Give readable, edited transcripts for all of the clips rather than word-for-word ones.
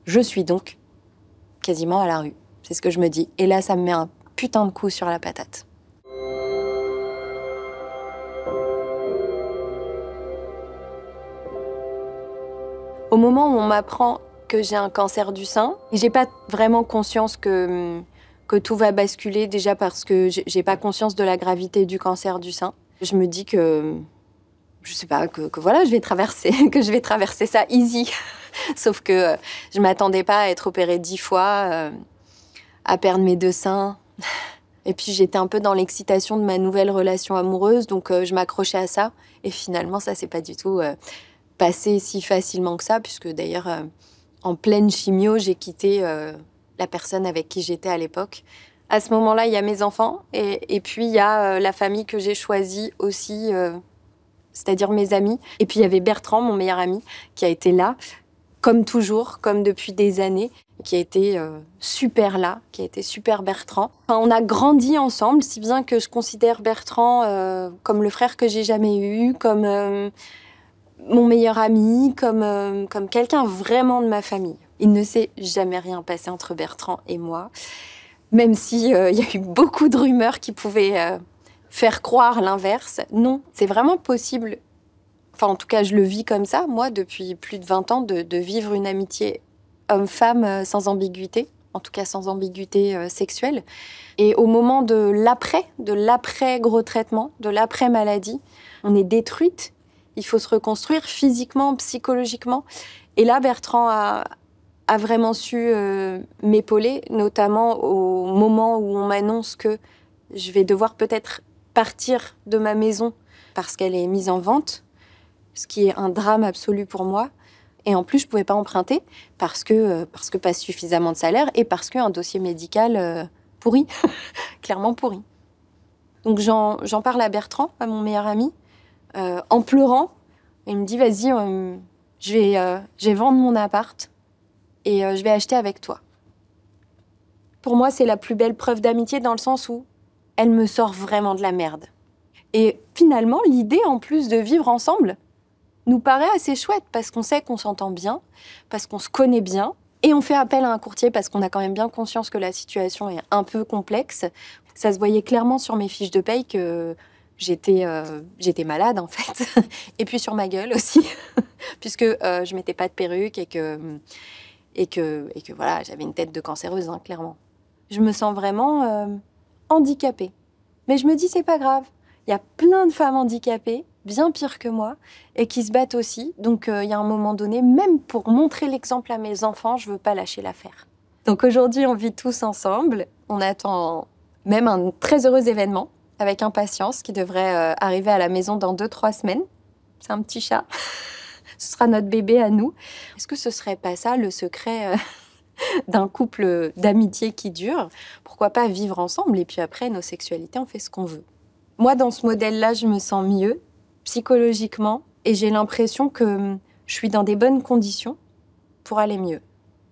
Je suis donc quasiment à la rue. C'est ce que je me dis. Et là, ça me met un putain de coup sur la patate. Au moment où on m'apprend que j'ai un cancer du sein, j'ai pas vraiment conscience que tout va basculer, déjà parce que j'ai pas conscience de la gravité du cancer du sein. Je me dis que, je sais pas, que voilà, je vais traverser, que je vais traverser ça easy. Sauf que je m'attendais pas à être opérée 10 fois, à perdre mes 2 seins. Et puis j'étais un peu dans l'excitation de ma nouvelle relation amoureuse, donc je m'accrochais à ça. Et finalement, ça s'est pas du tout passé si facilement que ça, puisque d'ailleurs, en pleine chimio, j'ai quitté la personne avec qui j'étais à l'époque. À ce moment-là, il y a mes enfants, et puis il y a la famille que j'ai choisie aussi, c'est-à-dire mes amis. Et puis il y avait Bertrand, mon meilleur ami, qui a été là, comme toujours, comme depuis des années, qui a été super là, qui a été super Bertrand. Enfin, on a grandi ensemble, si bien que je considère Bertrand comme le frère que j'ai jamais eu, comme mon meilleur ami, comme quelqu'un vraiment de ma famille. Il ne s'est jamais rien passé entre Bertrand et moi, même si y a eu beaucoup de rumeurs qui pouvaient faire croire l'inverse. Non, c'est vraiment possible. Enfin, en tout cas, je le vis comme ça, moi, depuis plus de 20 ans, de vivre une amitié homme-femme sans ambiguïté, en tout cas sans ambiguïté sexuelle. Et au moment de l'après gros traitement, de l'après maladie, on est détruite. Il faut se reconstruire physiquement, psychologiquement. Et là, Bertrand a vraiment su m'épauler, notamment au moment où on m'annonce que je vais devoir peut-être partir de ma maison parce qu'elle est mise en vente, ce qui est un drame absolu pour moi. Et en plus, je ne pouvais pas emprunter parce que pas suffisamment de salaire et parce qu'un dossier médical pourri, clairement pourri. Donc j'en parle à Bertrand, à mon meilleur ami, en pleurant. Il me dit, vas-y, je vais vendre mon appart et je vais acheter avec toi. Pour moi, c'est la plus belle preuve d'amitié dans le sens où elle me sort vraiment de la merde. Et finalement, l'idée, en plus de vivre ensemble, nous paraît assez chouette parce qu'on sait qu'on s'entend bien, parce qu'on se connaît bien, et on fait appel à un courtier parce qu'on a quand même bien conscience que la situation est un peu complexe. Ça se voyait clairement sur mes fiches de paye que j'étais malade, en fait. Et puis sur ma gueule aussi, puisque je mettais pas de perruque et que voilà, j'avais une tête de cancéreuse, hein, clairement. Je me sens vraiment handicapée. Mais je me dis, c'est pas grave. Il y a plein de femmes handicapées, bien pires que moi, et qui se battent aussi. Donc, il y a un moment donné, même pour montrer l'exemple à mes enfants, je veux pas lâcher l'affaire. Donc aujourd'hui, on vit tous ensemble. On attend même un très heureux événement, avec impatience, qui devrait arriver à la maison dans 2-3 semaines. C'est un petit chat. Ce sera notre bébé à nous. Est-ce que ce serait pas ça, le secret d'un couple d'amitié qui dure? Pourquoi pas vivre ensemble et puis après, nos sexualités, on fait ce qu'on veut. Moi, dans ce modèle-là, je me sens mieux, psychologiquement, et j'ai l'impression que je suis dans des bonnes conditions pour aller mieux.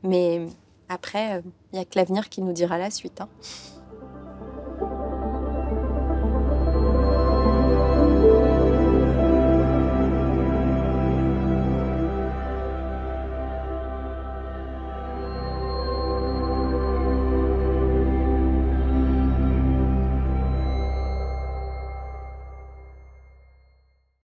Mais après, il n'y a que l'avenir qui nous dira la suite, hein.